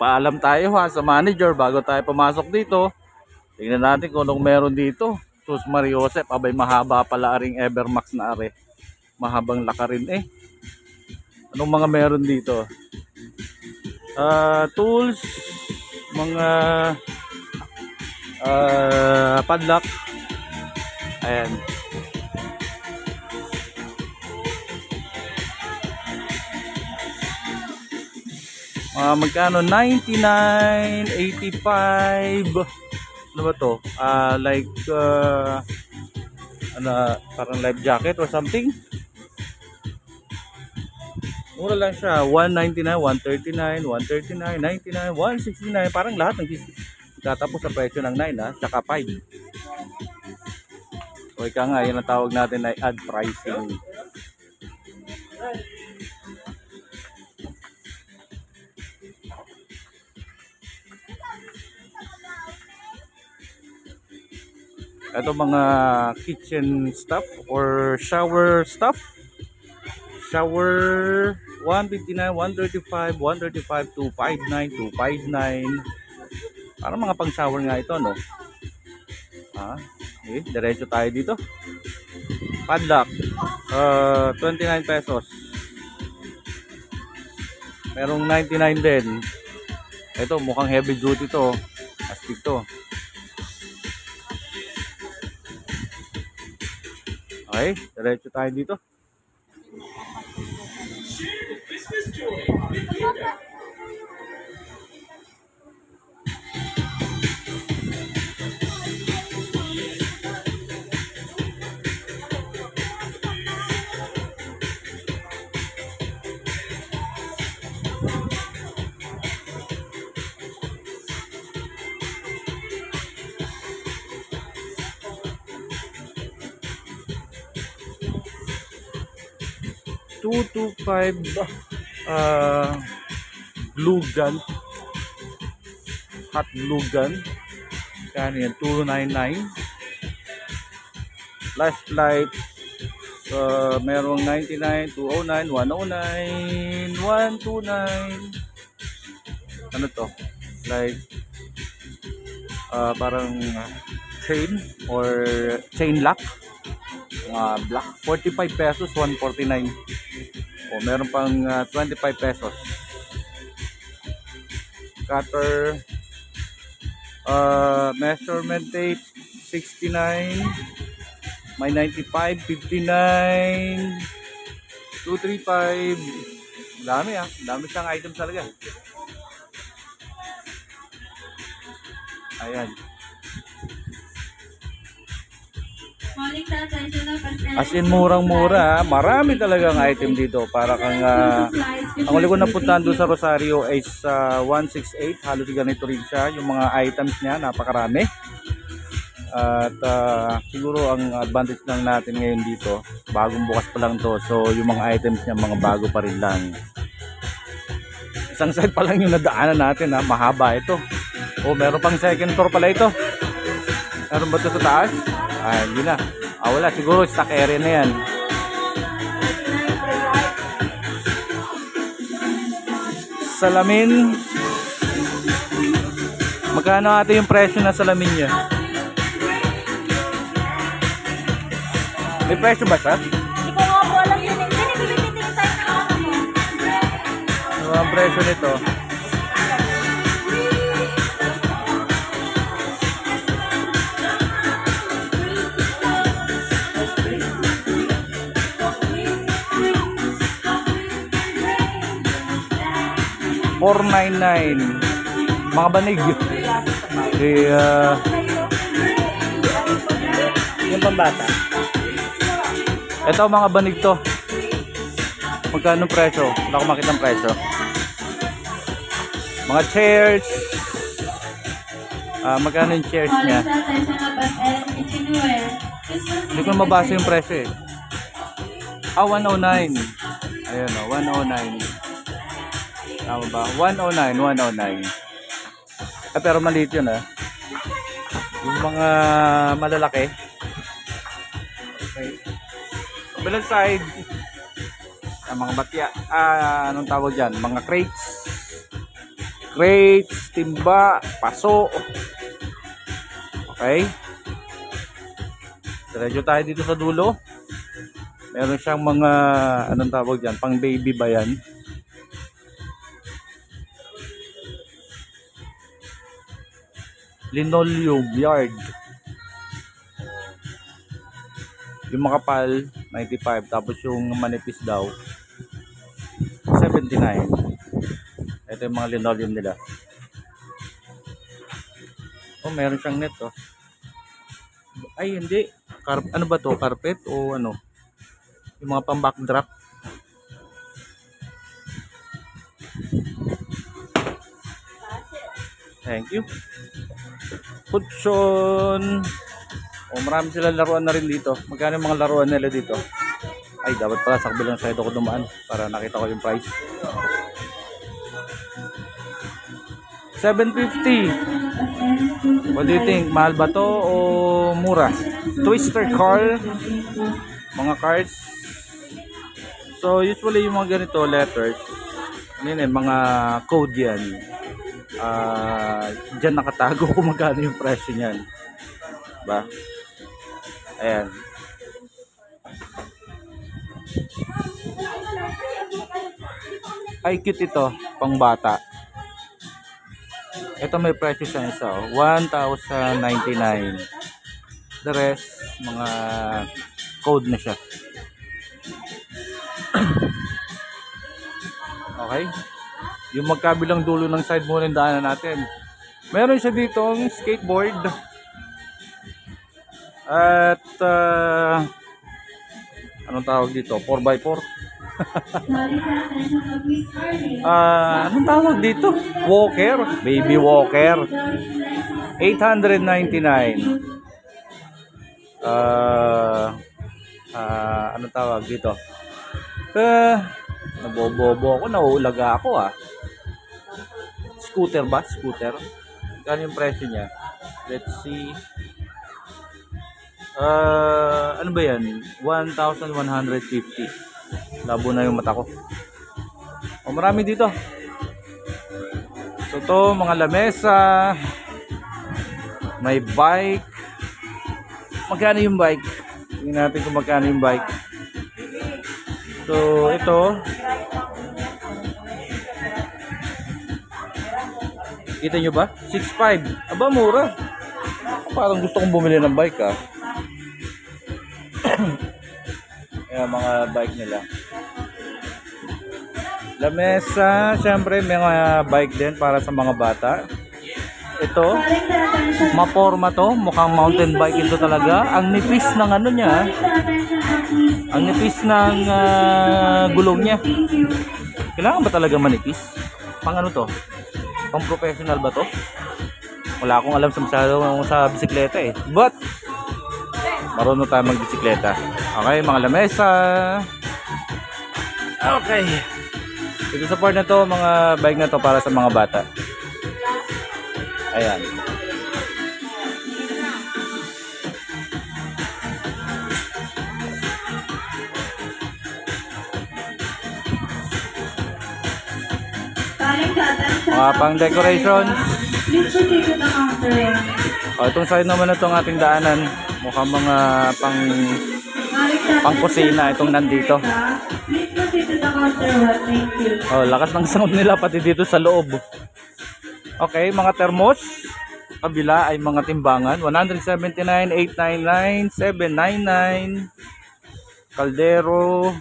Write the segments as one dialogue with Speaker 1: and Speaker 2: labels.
Speaker 1: Magpaalam tayo ha sa manager bago tayo pumasok dito. Tingnan natin kung anong meron dito. Sus Mariosep, abay mahaba pala ring Evermax na are. Mahabang laka rin eh. Anong mga meron dito? Tools, mga padlock. Ayan. Magkano? 99.85. Ano ba to? Like parang life jacket or something. Mura lang siya. 199, 139, 139, 99, 169. Parang lahat ng tatapos sa presyo ng 9 ha, tsaka 5. O ika nga, yun ang tawag natin ay ad pricing. Ito mga kitchen stuff or shower stuff. Shower 159, 135, 135, 259, 259. Parang mga pang shower nga ito, no? Okay, diretso tayo dito. Padlock 29 pesos. Merong 99 din. Ito mukhang heavy duty to. Astig to. Okay, diretso tayo dito. $225 glue gun, hot glue gun. Kano yan? $299. Flashlight merong 99, 209, 109, 129. Ano to? Like parang chain or chain lock. Black, 45 pesos, 149. O meron pang 25 pesos. Cutter, measurement tape 69, may 95, 59, 235. Dami dami siyang items talaga. Ayan. As in murang-mura, marami talagang item dito. Para kang ang uli ko napuntahan doon sa Rosario is 168. Halos ganito rin siya. Yung mga items niya, napakarami. At siguro ang advantage lang natin ngayon dito, bagong bukas pa lang to. So yung mga items niya, mga bago pa rin lang. Isang side pa lang yung nadaanan natin ha. Mahaba ito. O meron pang second floor pala ito. Meron ba ito sa taas? Hindi na. Wala. Siguro stock area na yan. Salamin. Magkano ate yung presyo na salamin niya? May presyo ba siya?
Speaker 2: Hindi ko nga po alam yun. Hindi, bibititin tayo ng ano mo.
Speaker 1: Ano ang presyo nito? $499. Mga banig.
Speaker 3: Yung pambata.
Speaker 1: Ito mga banig to. Magkano presyo? Wala ko makita ang presyo. Mga chairs. Magkano yung chairs niya? Hindi ko mabasa yung presyo eh. 109. Ayun o, 109. Tama ba? 109, 109. Pero maliit yun Yung mga malalaki. Okay. Kabilang side. Mga batya. Anong tawag dyan? Mga crates. crates, timba, paso. Okay. Diretso tayo dito sa dulo. Meron siyang mga, anong tawag dyan, pang baby ba yan? Linoleum yard. Yung makapal 95, tapos yung manipis daw 79. Ito yung mga linoleum nila. Oh, meron siyang net, oh. Ay, hindi. Ano ba to? Carpet o ano? Yung mga pang backdrop. Thank you. Hudson. Oh, marami silang laruan na rin dito. Magkano yung mga laruan nila dito? Ay, dapat pala sa kabilang side ako dumaan para nakita ko yung price. 750. What do you think? Mahal ba to o mura? Twister car. Mga cars. So, usually yung mga ganito letters, ano yun, mga code yan. Diyan nakatago kung magkano yung presyo niyan. Ba? Ayan. Ay, cute ito. Pang bata. Ito may presyo siya isa. 1,099. The rest, mga code na siya. Okay. Yung magkabilang dulo ng side muna yung daanan natin. Meron siya ditong skateboard. At anong tawag dito? 4x4. Anong tawag dito? Walker. Baby walker. 899. Anong tawag dito? Nabobobo ako. Nauulaga ako ah. Scooter ba? Scooter. Kano yung presyo niya? Let's see. Ano ba yan? 1,150. Labo na yung mata ko. O, marami dito. So to, mga lamesa. May bike. Magkano yung bike? Tingnan natin kung magkano yung bike. So ito, kita nyo ba? 6.5. Aba, mura. Parang gusto kong bumili ng bike ah. Ayan, mga bike nila. Lamesa, syempre may mga bike din para sa mga bata. Ito, maporma to. Mukhang mountain bike ito talaga. Ang nipis ng ano niya. Ang nipis ng gulong niya. Kailangan ba talaga manipis? Pang ano to? Pang professional ba to? Wala akong alam sa masyado sa bisikleta eh. But marunong tayo magbisikleta. Okay, mga lamesa. Okay. Ito sa part na to, mga bike na to para sa mga bata. Ayan. Mga pang decorations. Itong side naman na itong ating daanan. Mukhang mga pang kusina itong nandito. Lakas ng sound nila pati dito sa loob. Okay, mga thermos. Kabila ay mga timbangan. 179, 899, 799. Caldero.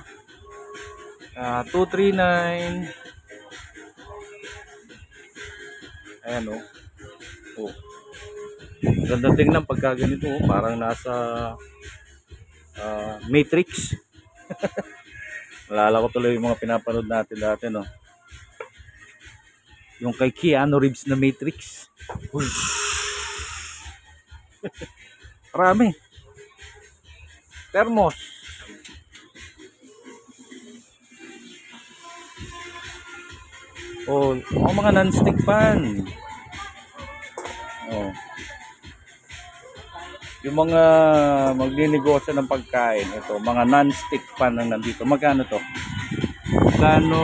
Speaker 1: 239. Ayan o. Ganda tingnan pagka ganito. Parang nasa Matrix. Nalala ko tuloy yung mga pinapanood natin dati, no? Yung kay Keanu Reeves na Matrix. Marami. Thermos. Mga non-stick pan. Yung mga magninegosyo ng pagkain, ito, mga non-stick pan ang nandito. Magkano to? Magkano?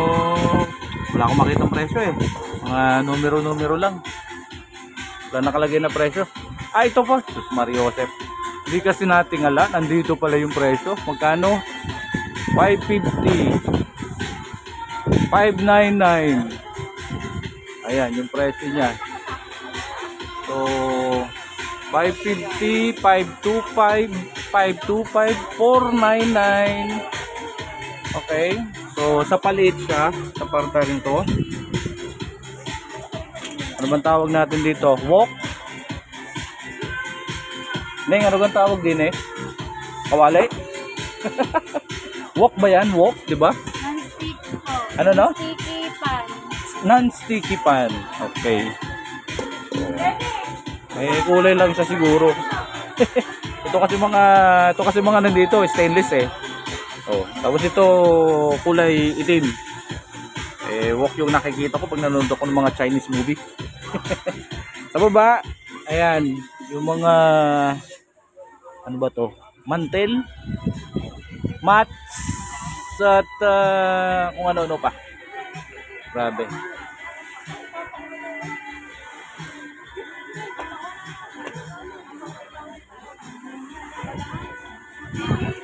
Speaker 1: Wala akong makita ang presyo eh. Mga numero-numero lang. Wala nakalagay na presyo. Ah, ito po. Sus Mario Joseph. Hindi kasi natingala. Nandito pala yung presyo. Magkano? 550. 599. Ayan, yung presyo niya. So, 550, 525, 525, 499. Okay. So, sa palit siya. Sa parta rin to. Ano bang tawag natin dito? Wok? Neng, ano bang tawag din eh? Kawali? Wok ba yan? Wok, di ba?
Speaker 2: Non-sticky po.
Speaker 1: Ano, no?
Speaker 2: Non-sticky pan.
Speaker 1: Non-sticky pan. Okay. May kulay lang siya siguro. Ito kasi mga nandito, stainless eh. Oh, tapos ito kulay itim. Wok yung nakikita ko pag nanonood ako ng mga Chinese movie. Sa baba, ayan, yung mga ano ba to? Mantel, mats, at kung ano-ano pa. Grabe.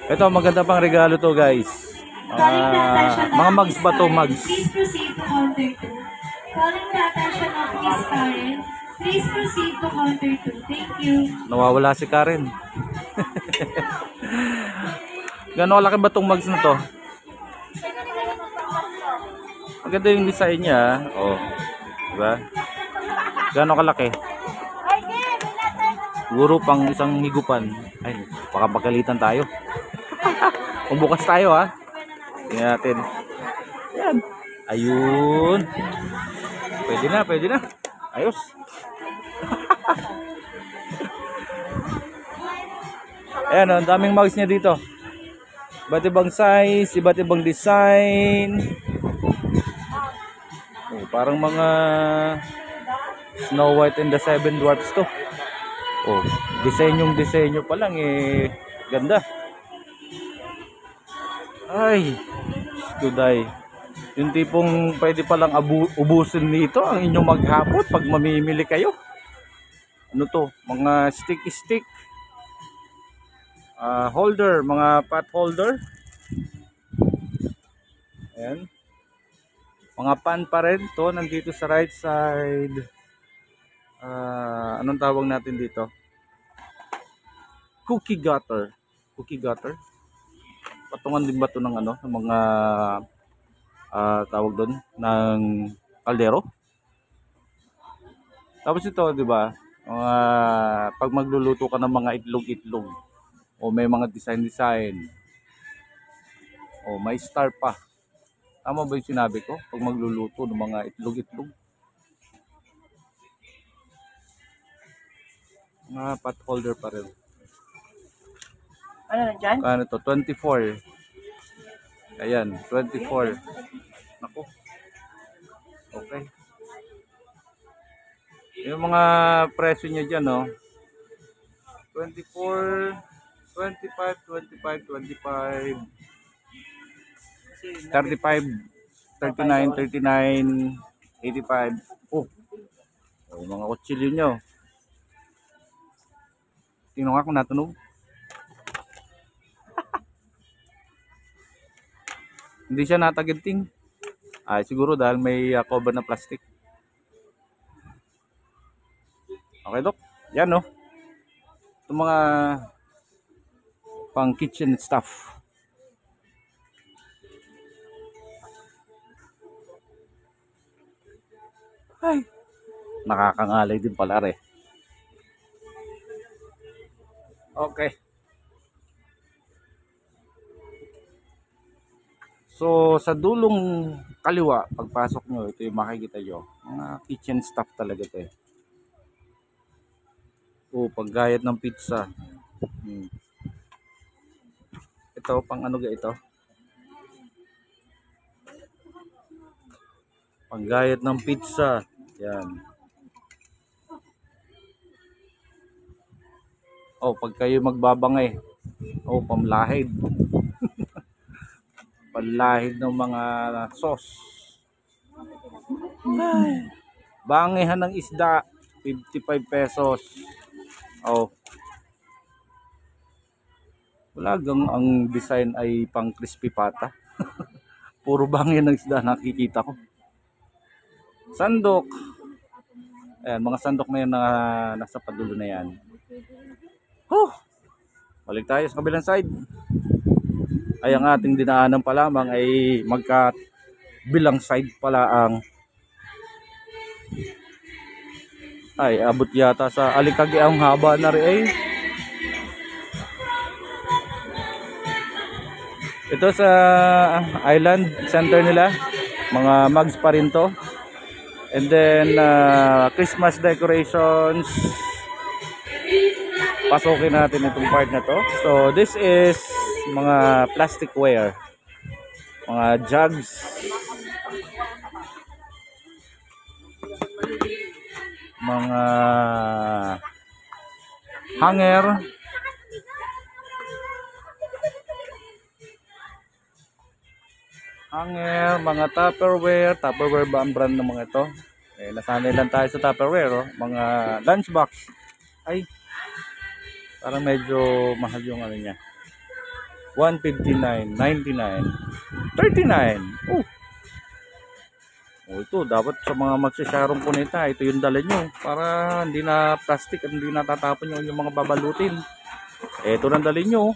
Speaker 1: Ito, maganda pang regalo to, guys. Mga mugs ba to? Mugs.
Speaker 3: Please proceed to counter 2. Calling the attention of Miss Karen. Please proceed to counter 2. Thank you.
Speaker 1: Nawawala si Karen. Gano'ng kalaki ba tong mugs na to? Maganda yung design niya. Oh, diba? Gano'ng kalaki? Siguro pang isang higupan. Ay, baka pagalitan tayo. Kung bukas tayo ha. Tingnan natin. Yan. Ayun. Pwede na, pwede na. Ayos. Ayan, ang daming mugs niya dito. Iba't ibang size, iba't ibang design. Oh, parang mga Snow White and the Seven Dwarfs to. Oh, disenyo pa lang eh. Ganda. Ay, kuday. Yung tipong pwede palang ubusin nito ang inyong maghapot pag mamimili kayo. Ano to? Mga stick holder, mga pot holder. Ayan. Mga pan pa rin to, nandito sa right side. Anong tawag natin dito? Cookie gutter. Patungan din ba to ng ano, ng mga tawag doon ng kaldero. Tapos ito, 'di ba? Pag magluluto ka ng mga itlog o may mga design o may star pa. Tama ba 'yung sinabi ko? Pag magluluto ng mga itlog. Mga pot holder pa rin.
Speaker 2: Ano na dyan?
Speaker 1: Kano to? 24. Ayan, 24. Naku. Okay. Yung mga presyo niya dyan, no? 24, 25, 25, 25, 35, 39, 39, 85. Oh, yung mga kutsilyo nyo. Tingnan nga kung natunog. Hindi siya nataginting. Ay, siguro dahil may cover na plastic. Okay, Dok. Yan, no? Itong mga pang kitchen stuff. Ay, nakakangalay din pala, re. Okay. So, sa dulong kaliwa, pagpasok nyo, ito yung makikita nyo. Mga kitchen stuff talaga ito eh. O, paggayat ng pizza. Ito, pang ano ga ito? Panggayat ng pizza. Yan. O, pag kayo magbabangay. O, pamlahid. Panlahid ng mga sauce. Ay. Bangihan ng isda, 55 pesos. Oh. Wala gang ang design ay pang crispy pata. Puro bangihan ng isda nakikita ko. Sandok. Ayan, mga sandok na yan na nasa padulo na yan. Balik tayo sa kabilang side. Ay ang ating dinaanan pa lamang ay magkabilang side pala ang ay abot yata sa Alikagi ang haba na rin. Ito sa island center nila, mga mugs pa rin to. And then Christmas decorations. Pasukin natin itong part na to. So this is mga plasticware, mga jugs, mga hanger, mga Tupperware ba ang brand ng mga ito? Nasanay lang tayo sa Tupperware, oh. Mga lunchbox. Ay, parang medyo mahal yung ano niya. 159, 99, 39. Oh, ito dapat sa mga magsasarong punita, ito yung dala nyo para hindi na plastic at hindi natatapon yung mga babalutin. Ito nang dala nyo.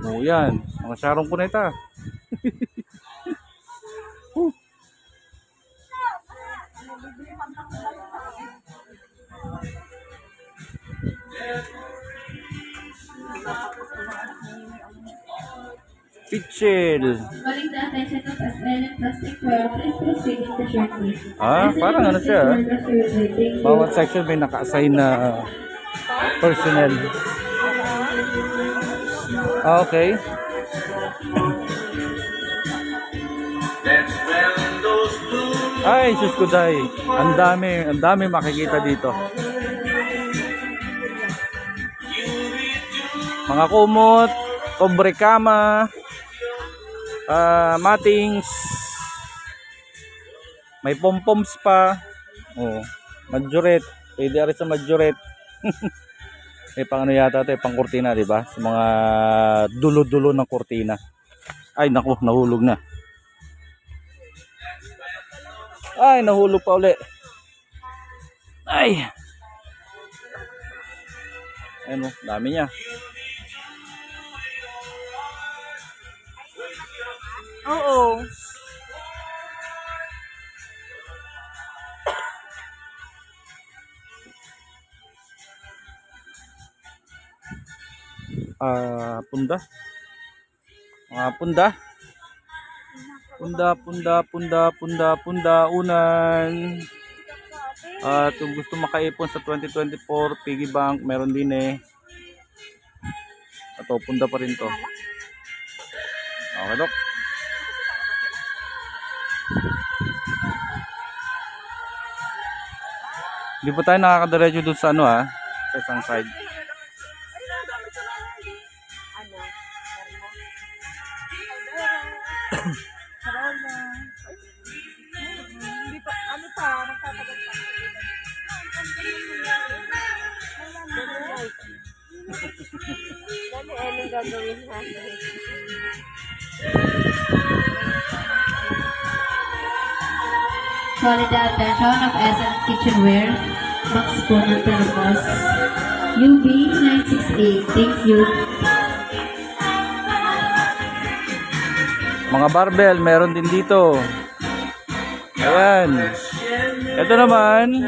Speaker 1: Oh, yan, mga sarong punita. Pichel.
Speaker 3: Calling the attention of SL and plasticware, please proceed in the journey.
Speaker 1: Parang ano siya. Bawat section may naka-assign na personnel. Okay. Ay, sus ko day. Ang dami makikita dito. Mga kumot, kobrekama, matings, may pompoms pa. Oh, majoret. Pwede rin sa majoret. May pang ano yata ito, pang kurtina, di ba? Sa mga dulo-dulo ng kurtina. Ay, naku, nahulog na. Ay, nahulog pa uli. Ay. Ayun, dami niya.
Speaker 2: Oo.
Speaker 1: Punda. Mga punda unan. At kung gusto makaipon sa 2024 piggy bank, meron din eh. Ito, punda pa rin to. Okay, dok. Hindi pa tayo nakakadiretso doon sa ano sa isang side.
Speaker 2: Hindi pa, ano pa, magtatagal pa. Dali, anong gagawin natin?
Speaker 3: Calling the attention of SL Kitchenware, Max Spoon and Thermos, UB968. Thank you.
Speaker 1: Mga barbell, meron din dito. Ayan. Ito naman,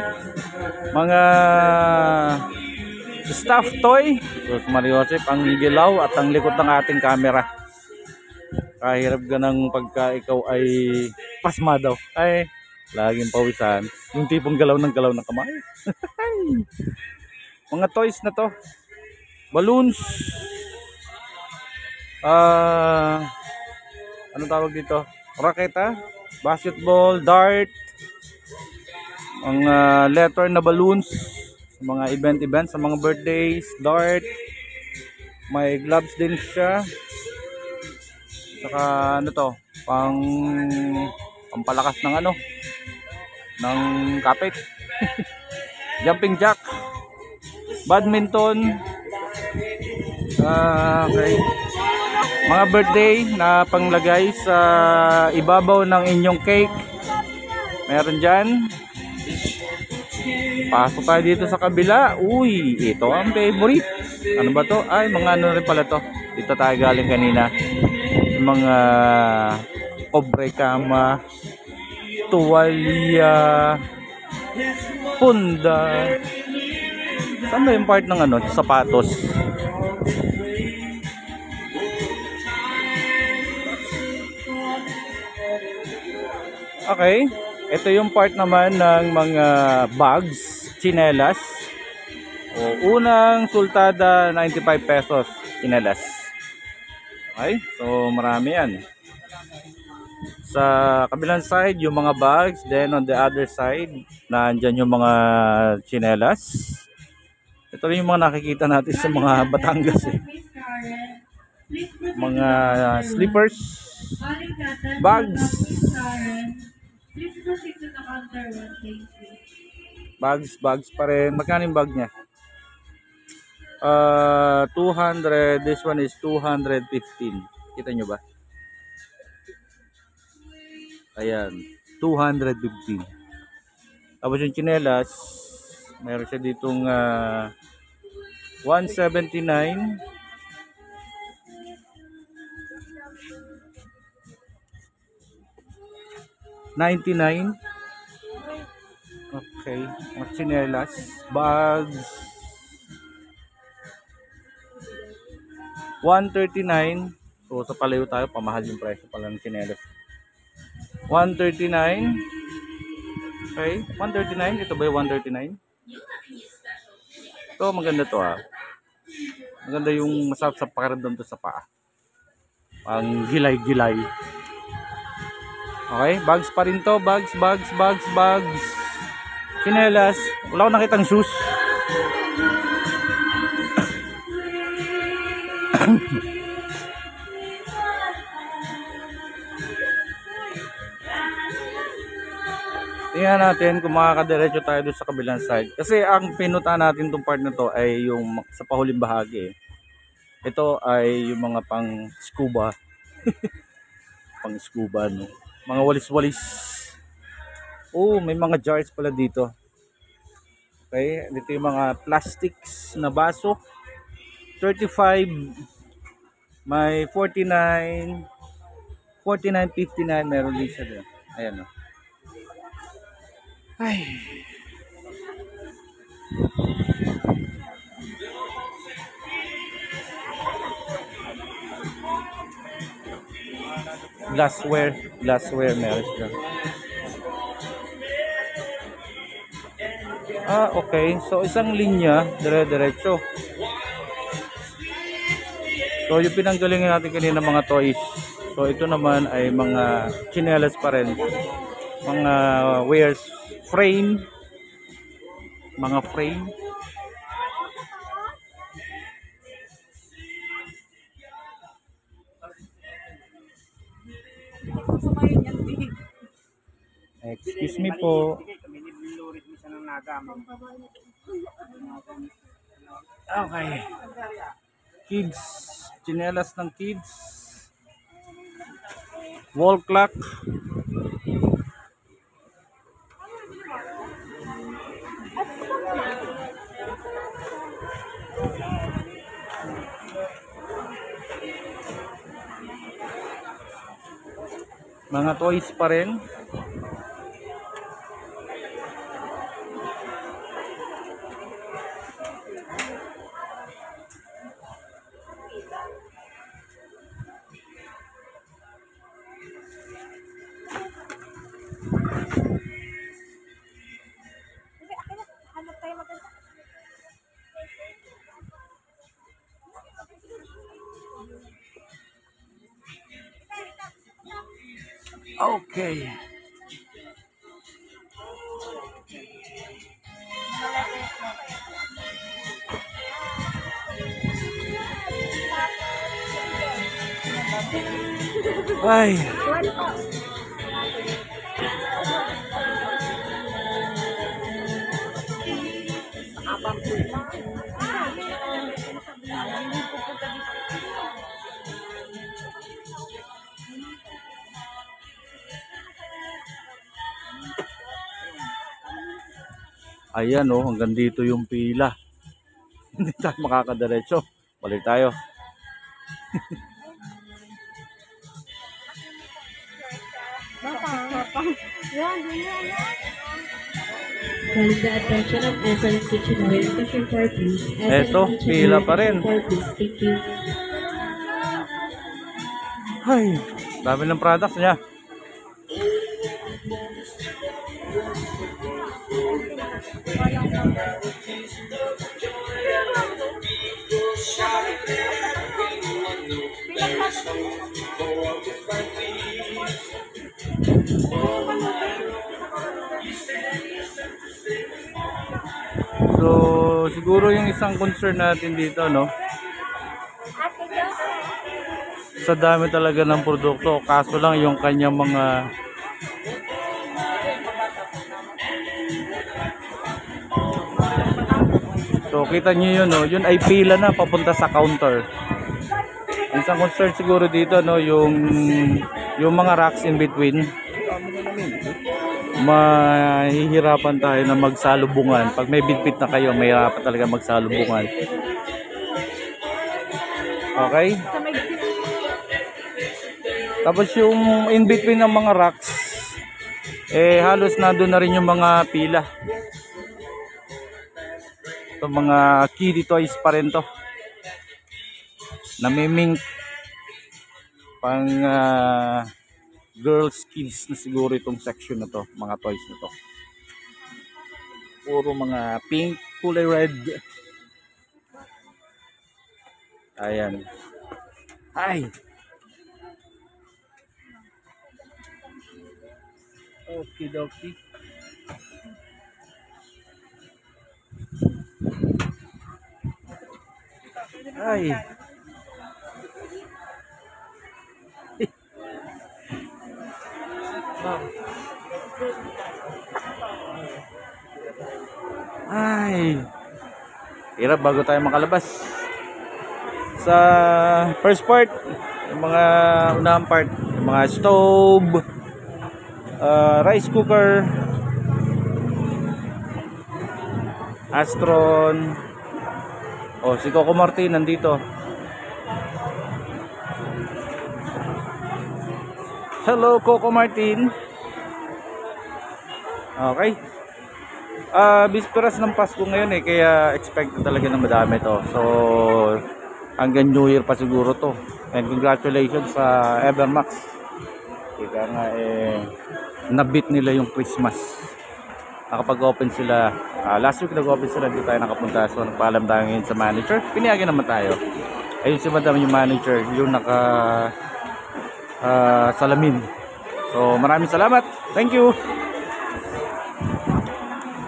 Speaker 1: mga stuffed toy. So, Mariosep, ang gilaw at ang likod ng ating camera. Kahirap ganang pagka ikaw ay pasma daw. Ay, laging pawisan. Yung tipong galaw ng kamay. Mga toys na to. Balloons. Ano tawag dito? Raketa, basketball, dart, mga letter na balloons, mga event sa mga birthdays, dart, may gloves din siya. Saka ano to, pampalakas ng ano, ng kapit. Jumping jack, badminton, okay. Mga birthday na panglagay sa ibabaw ng inyong cake, meron dyan. Pasok tayo dito sa kabila. Uy, ito ang favorite. Ano ba to? Ay, mga ano rin pala to. Dito tayo galing kanina. Yung mga kobre kama, tuwalya, punda. Saan ba yung part ng ano? Sapatos. Okay. Ito yung part naman ng mga bags, tsinelas. O, unang sultada, 95 pesos, tsinelas. Okay, so marami yan. Sa kabilang side, yung mga bags. Then on the other side, nandyan yung mga tsinelas. Ito rin yung mga nakikita natin sa mga Batangas.
Speaker 3: Miss Karen, please proceed
Speaker 1: Mga
Speaker 3: to
Speaker 1: slippers,
Speaker 3: Aling Katan,
Speaker 1: bags.
Speaker 3: Miss Karen, please proceed to the counter 1, thank you.
Speaker 1: bags pa rin. Magkano yung bag niya? 200. This one is 215. Kita nyo ba? Ayan, 215. Tapos yung tsinelas, meron siya ditong 179. $99. Okay, mga tsinelas, bags, 139. So sa palayo tayo, pamahal yung presyo pala ng tsinelas. 139. Okay, 139. Ito ba yung 139? Ito, maganda to ah. Maganda yung masarap sa pakiramdam to sa paa. Ang gilay-gilay. Okay, bags pa rin to. Bags. Tsinelas. Wala ko nakitang shoes. Tingnan natin kung makakadiretso tayo doon sa kabilang side. Kasi ang pinuta natin itong part na to ay yung sa pahuling bahagi. Ito ay yung mga pang scuba. Pang scuba, no? Mga walis-walis. Oh, may mga jars pala dito. Okay, dito yung mga plastics na baso. 35. May 49. 49.59 meron din siya doon. Ayan, no? Ay. Glassware meron siya. Okay. So isang linya, dire-diretso. So yung pinanggalingan natin kanina mga toys. So ito naman ay mga tsinelas pa rin. Mga wares, frame. Mga frame. Excuse me po. Okay. Kids. Tsinelas ng kids. Wall clock. Mga toys pa rin. Okay. Ay. Ayan oh, hanggang dito yung pila. Hindi tayo makakadiretso. Balik tayo.
Speaker 3: Calling the attention of SLM Kitchenware, Cashier for please.
Speaker 1: Eto, pila pa rin.
Speaker 3: Thank you.
Speaker 1: Ay, dami ng products niya. So, siguro yung isang concern natin dito, no? Sa dami talaga ng produkto, kaso lang yung kanyang mga so kita nyo yun, no? Yun ay pila na papunta sa counter. Ang isang concern siguro dito, no? Yung mga racks in between, mahihirapan tayo na magsalubungan. Pag may bitbit na kayo, mahihirapan talaga magsalubungan. Okay? Tapos yung in between ng mga racks, eh halos nandun na rin yung mga pila. Ito mga kiddie toys pa rin to. Namimink. Pang girls kids na siguro itong section na to, mga toys na to. Puro mga pink, kulay red. Ayan. Ay. Okay, dokie. Ay. Ay. Hirap bago tayo makalabas. Sa first part, yung mga unang part, yung mga stove, rice cooker, Astron. Oh, si Coco Martin nandito. Hello Coco Martin. Okay. Bisperas ng Pasko ngayon eh, kaya expected talaga na madami to. So hanggang New Year pa siguro to. And congratulations sa Evermax. Kaya nga nabit nila yung Christmas. Nakapag-open sila last week, nag-open sila, dito tayo nakapunta, so nagpaalam tayo ngayon sa manager, pinayagan naman tayo. Ayun si madam yung manager, yung naka salamin. So maraming salamat, thank you.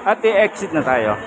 Speaker 1: At i-exit na tayo.